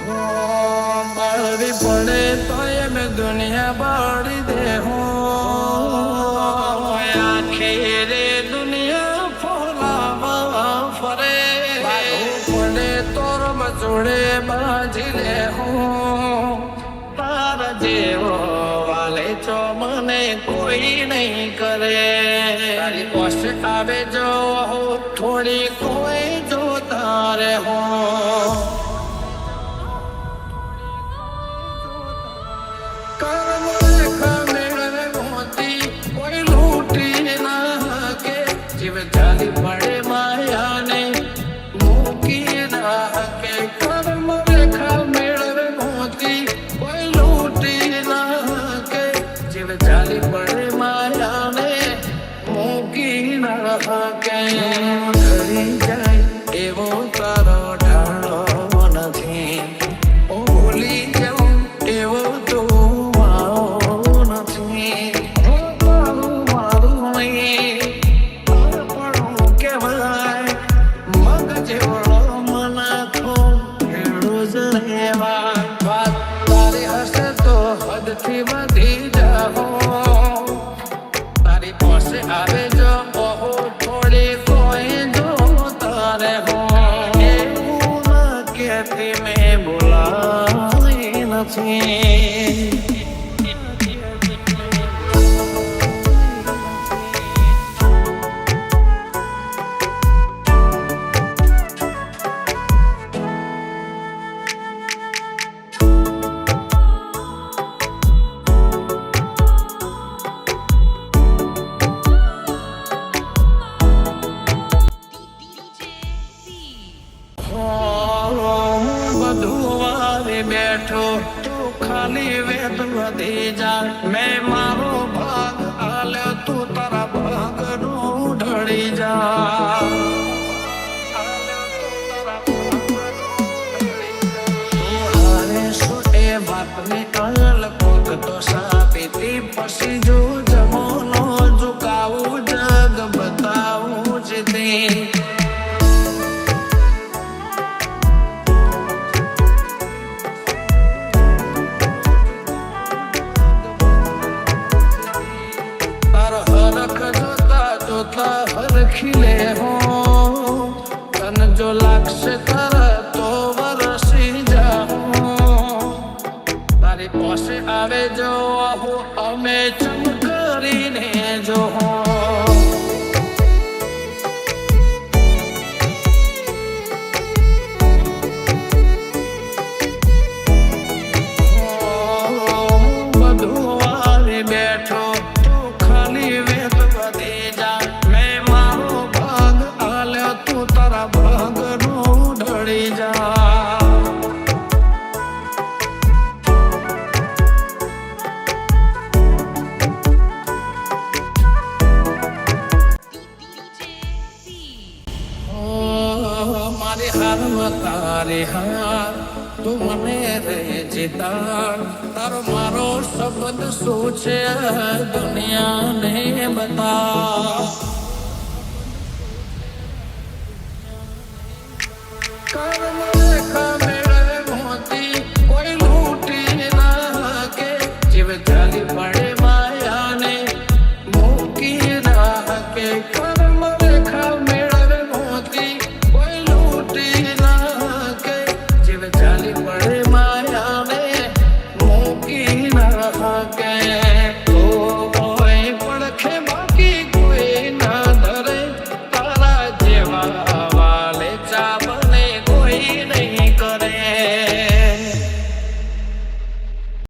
बाड़ी पड़े तो ये मैं दुनिया बाड़ी दे हूँ आखिरे दुनिया फोला फरे पड़े तोर मचोड़े बाजी ले हूँ तारा जेवो वाले चो मने कोई नहीं करे तारी पोस्ट आवे जो थोड़ी कोई जो तारे हो जाली बड़े माया ने मुकी ना के कर्म रेखा मेरे मोती कोई लूटी ना के जीव जाली बड़े माया ने मुकी ना के घड़ी जाए एवो तारो ढालो नथी ओ भूली जाऊं एवो तो माओ नथी तारी हंसे तो हद थी बधी जाओ तारी पास आवे जो बहु थोड़ी कोई जो तारे हो कहती मैं बुलाई नहीं बैठो तू खाली वेद वधी जा मैं मारो भाग आले तू तारा भाग रू ढड़ी जा बाप में कल कोक तो सापीती पसी जो जमोनो झुकाऊ जग बताऊ जिते खिले हो तन जो लक्ष कर तो वरसी जाओ तारी पास आवे जो हो हमें चमकरी ने जो हो बधुआरे बैठो तू खाली वेद बधी जा तू तारा भाग रू ढड़ी जा मारे हार तारे हार तू मने रे चितार तारो मारो शब्द सोचे दुनिया ने बता कर्म रेखा मेरे मोती कोई लूटी ना के जीव जाली बड़े माया ने मुकी ना के कर्म रेखा मेरे मोती कोई लूटी ना के जीव जाली बड़े माया ने मुकी ना के